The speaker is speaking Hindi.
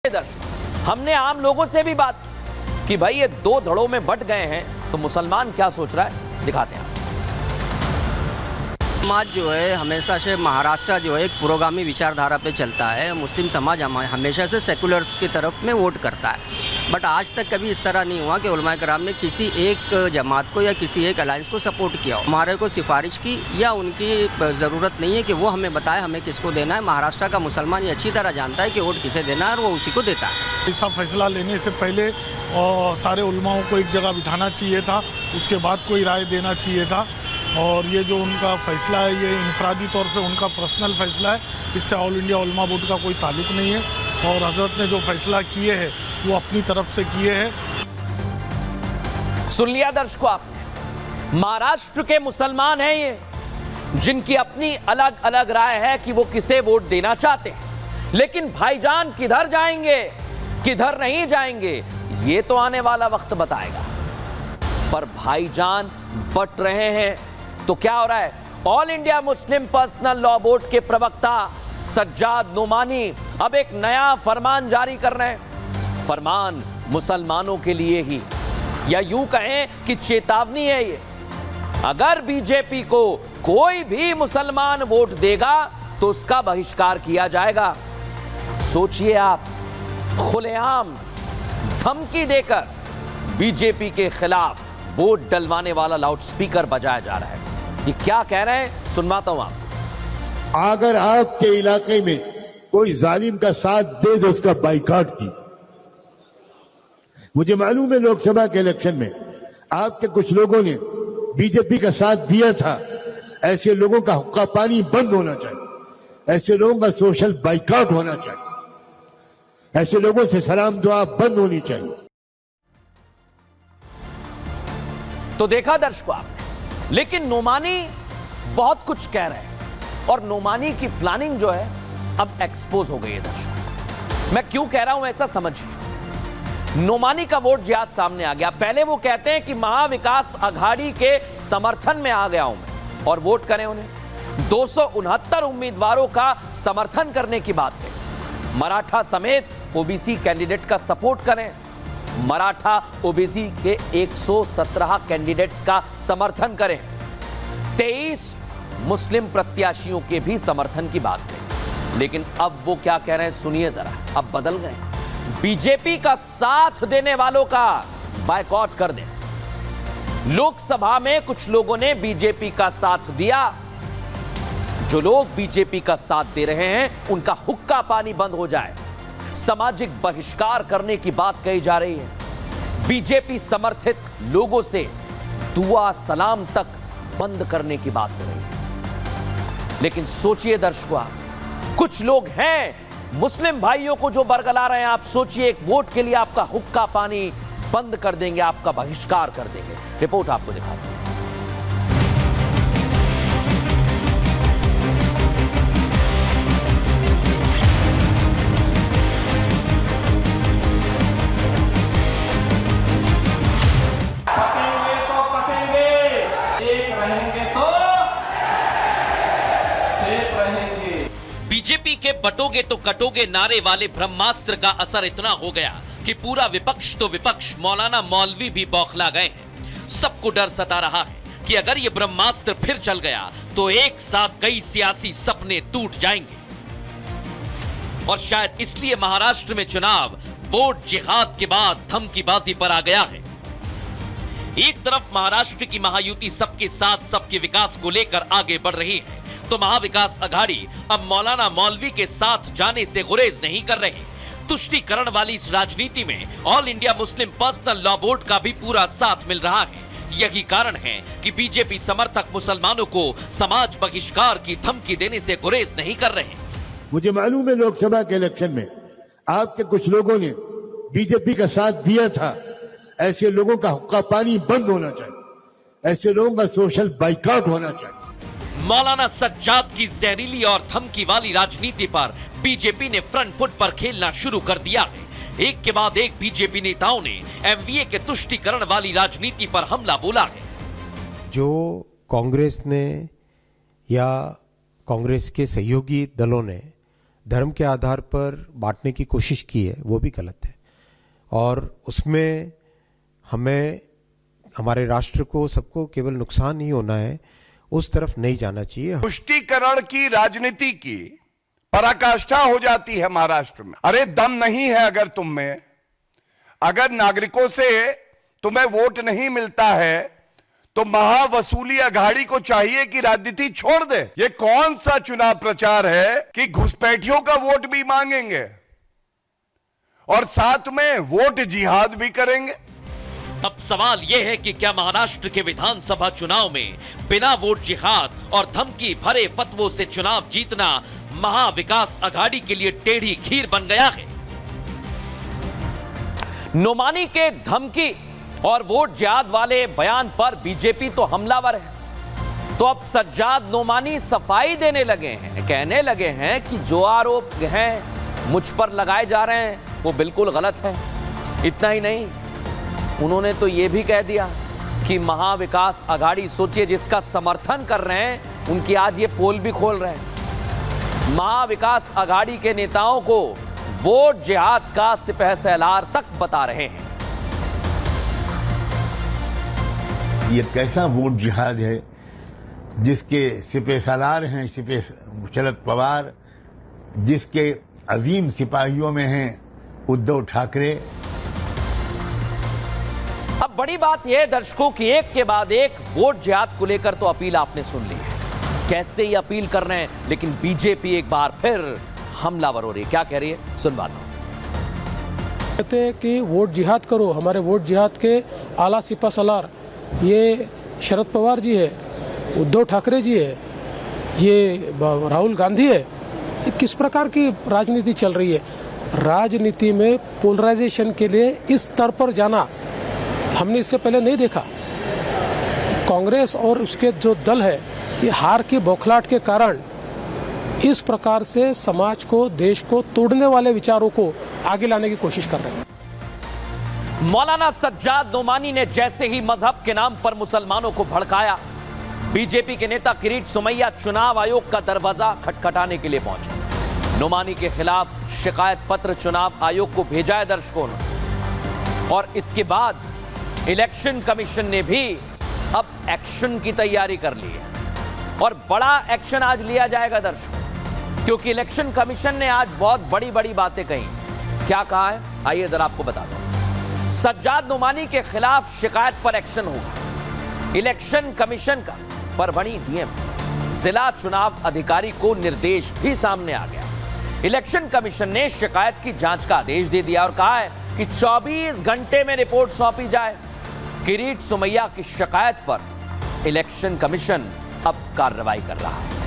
दर्शक, हमने आम लोगों से भी बात की कि भाई ये दो धड़ों में बंट गए हैं तो मुसलमान क्या सोच रहा है, दिखाते हैं। समाज जो है हमेशा से महाराष्ट्र जो है एक पुरोगामी विचारधारा पे चलता है। मुस्लिम समाज हमेशा से सेकुलर्स की तरफ में वोट करता है, बट आज तक कभी इस तरह नहीं हुआ कि उलमाए कराम ने किसी एक जमात को या किसी एक अलायंस को सपोर्ट किया हो, हमारे को सिफारिश की या उनकी ज़रूरत नहीं है कि वो हमें बताए हमें किसको देना है। महाराष्ट्र का मुसलमान ये अच्छी तरह जानता है कि वोट किसे देना है और वो उसी को देता है। ऐसा फैसला लेने से पहले और सारे उलमाओं को एक जगह बिठाना चाहिए था, उसके बाद कोई राय देना चाहिए था। और ये जो उनका फ़ैसला है ये इनफरादी तौर पे उनका पर्सनल फ़ैसला है, इससे ऑल इंडिया उलमा बोर्ड का कोई ताल्लुक नहीं है। और हज़रत ने जो फैसला किए हैं वो अपनी तरफ से किए हैं। सुन लिया दर्शकों आपने, महाराष्ट्र के मुसलमान हैं ये, जिनकी अपनी अलग अलग राय है कि वो किसे वोट देना चाहते हैं, लेकिन भाईजान किधर जाएंगे किधर नहीं जाएंगे ये तो आने वाला वक्त बताएगा। पर भाईजान बट रहे हैं तो क्या हो रहा है? All India Muslim personal law board के प्रवक्ता सज्जाद नोमानी अब एक नया फरमान जारी कर रहे हैं। फरमान मुसलमानों के लिए ही, या यूं कहें कि चेतावनी है ये। अगर बीजेपी को कोई भी मुसलमान वोट देगा तो उसका बहिष्कार किया जाएगा। सोचिए आप, खुलेआम धमकी देकर बीजेपी के खिलाफ वोट डलवाने वाला लाउडस्पीकर बजाया जा रहा है। ये क्या कह रहे हैं सुनवाता हूं आपको। अगर आपके इलाके में कोई जालिम का साथ दे तो उसका बाइकआउट की। मुझे मालूम है लोकसभा के इलेक्शन में आपके कुछ लोगों ने बीजेपी का साथ दिया था। ऐसे लोगों का हुक्का पानी बंद होना चाहिए, ऐसे लोगों का सोशल बाइकआउट होना चाहिए, ऐसे लोगों से सलाम दुआ बंद होनी चाहिए। तो देखा दर्शकों आपने, लेकिन नोमानी बहुत कुछ कह रहे हैं और नोमानी की प्लानिंग जो है अब एक्सपोज हो गई है। दर्शकों, मैं क्यों कह रहा हूं ऐसा समझिए। नोमानी का वोट जिहाद सामने आ गया। पहले वो कहते हैं कि महाविकास अघाड़ी के समर्थन में आ गया हूं मैं, और वोट करें उन्हें। 269 उम्मीदवारों का समर्थन करने की बात है। मराठा समेत ओबीसी कैंडिडेट का सपोर्ट करें। मराठा ओबीसी के 117 कैंडिडेट्स का समर्थन करें। 23 मुस्लिम प्रत्याशियों के भी समर्थन की बात है। लेकिन अब वो क्या कह रहे हैं सुनिए जरा, अब बदल गए। बीजेपी का साथ देने वालों का बायकॉट कर दें। लोकसभा में कुछ लोगों ने बीजेपी का साथ दिया। जो लोग बीजेपी का साथ दे रहे हैं उनका हुक्का पानी बंद हो जाए, सामाजिक बहिष्कार करने की बात कही जा रही है। बीजेपी समर्थित लोगों से दुआ सलाम तक बंद करने की बात हो रही है। लेकिन सोचिए दर्शकों, कुछ लोग हैं मुस्लिम भाइयों को जो बरगला रहे हैं। आप सोचिए, एक वोट के लिए आपका हुक्का पानी बंद कर देंगे, आपका बहिष्कार कर देंगे। रिपोर्ट आपको दिखाते हैं। बीजेपी के बटोगे तो कटोगे नारे वाले ब्रह्मास्त्र का असर इतना हो गया कि पूरा विपक्ष तो विपक्ष, मौलाना मौलवी भी बौखला गए हैं। सबको डर सता रहा है कि अगर ये ब्रह्मास्त्र फिर चल गया तो एक साथ कई सियासी सपने टूट जाएंगे। और शायद इसलिए महाराष्ट्र में चुनाव वोट जिहाद के बाद धमकीबाजी पर आ गया है। एक तरफ महाराष्ट्र की महायुति सबके साथ सबके विकास को लेकर आगे बढ़ रही है, तो महाविकास अघाड़ी अब मौलाना मौलवी के साथ जाने से गुरेज नहीं कर रहे। तुष्टीकरण वाली इस राजनीति में all India Muslim personal law board का भी पूरा साथ मिल रहा है। यही कारण है कि बीजेपी समर्थक मुसलमानों को समाज बहिष्कार की धमकी देने से गुरेज नहीं कर रहे। मुझे मालूम है लोकसभा के इलेक्शन में आपके कुछ लोगों ने बीजेपी का साथ दिया था। ऐसे लोगों का हुक्का पानी बंद होना चाहिए, ऐसे लोगों का सोशल बाइकआउट होना चाहिए। मौलाना सज्जाद की जहरीली और धमकी वाली राजनीति पर बीजेपी ने फ्रंट फुट पर खेलना शुरू कर दिया है। एक के बाद एक बीजेपी नेताओं ने एमवीए के तुष्टीकरण वाली राजनीति पर हमला बोला है। जो कांग्रेस ने या कांग्रेस के सहयोगी दलों ने धर्म के आधार पर बांटने की कोशिश की है वो भी गलत है, और उसमें हमें हमारे राष्ट्र को सबको केवल नुकसान नहीं होना है, उस तरफ नहीं जाना चाहिए। तुष्टीकरण की राजनीति की पराकाष्ठा हो जाती है महाराष्ट्र में। अरे दम नहीं है अगर तुम में, अगर नागरिकों से तुम्हें वोट नहीं मिलता है तो महावसूली अघाड़ी को चाहिए कि राजनीति छोड़ दे। ये कौन सा चुनाव प्रचार है कि घुसपैठियों का वोट भी मांगेंगे और साथ में वोट जिहाद भी करेंगे। अब सवाल यह है कि क्या महाराष्ट्र के विधानसभा चुनाव में बिना वोट जिहाद और धमकी भरे फतवों से चुनाव जीतना महाविकास अघाड़ी के लिए टेढ़ी खीर बन गया है? नोमानी के धमकी और वोट जिहाद वाले बयान पर बीजेपी तो हमलावर है, तो अब सज्जाद नोमानी सफाई देने लगे हैं, कहने लगे हैं कि जो आरोप हैं मुझ पर लगाए जा रहे हैं वो बिल्कुल गलत है। इतना ही नहीं, उन्होंने तो ये भी कह दिया कि महाविकास अघाड़ी, सोचिए जिसका समर्थन कर रहे हैं उनकी आज ये पोल भी खोल रहे हैं, महाविकास अघाड़ी के नेताओं को वोट जिहाद का सिपहसालार तक बता रहे हैं। ये कैसा वोट जिहाद है जिसके सिपहसालार हैं शरद पवार, जिसके अजीम सिपाहियों में हैं उद्धव ठाकरे। अब बड़ी बात यह है दर्शकों की एक के बाद एक वोट जिहाद को लेकर तो अपील आपने सुन ली है, कैसे ये अपील कर रहे हैं, लेकिन बीजेपी एक बार फिर हमलावर हो रही है। क्या कह रही है, सुन बात। कहते हैं कि वोट जिहाद करो, हमारे वोट जिहाद के आला सिपहसालार ये शरद पवार जी है, उद्धव ठाकरे जी है, ये राहुल गांधी है। ये किस प्रकार की राजनीति चल रही है? राजनीति में पोलराइजेशन के लिए इस स्तर पर जाना हमने इससे पहले नहीं देखा। कांग्रेस और उसके जो दल है ये हार की बौखलाहट के कारण इस प्रकार से समाज को, देश को तोड़ने वाले विचारों को आगे लाने की कोशिश कर रहे हैं। मौलाना सज्जाद नोमानी ने जैसे ही मजहब के नाम पर मुसलमानों को भड़काया, बीजेपी के नेता किरीट सोमैया चुनाव आयोग का दरवाजा खटखटाने के लिए पहुंचे। नोमानी के खिलाफ शिकायत पत्र चुनाव आयोग को भेजा है दर्शकों ने, और इसके बाद इलेक्शन कमीशन ने भी अब एक्शन की तैयारी कर ली है, और बड़ा एक्शन आज लिया जाएगा दर्शकों, क्योंकि इलेक्शन कमीशन ने आज बहुत बड़ी बड़ी बातें कही। क्या कहा है, आइए जरा आपको बता दो। सज्जाद नोमानी के खिलाफ शिकायत पर एक्शन होगा। इलेक्शन कमीशन का परभणी डीएम जिला चुनाव अधिकारी को निर्देश भी सामने आ गया। इलेक्शन कमीशन ने शिकायत की जांच का आदेश दे दिया और कहा है कि 24 घंटे में रिपोर्ट सौंपी जाए। किरीट सोमैया की शिकायत पर इलेक्शन कमीशन अब कार्रवाई कर रहा है।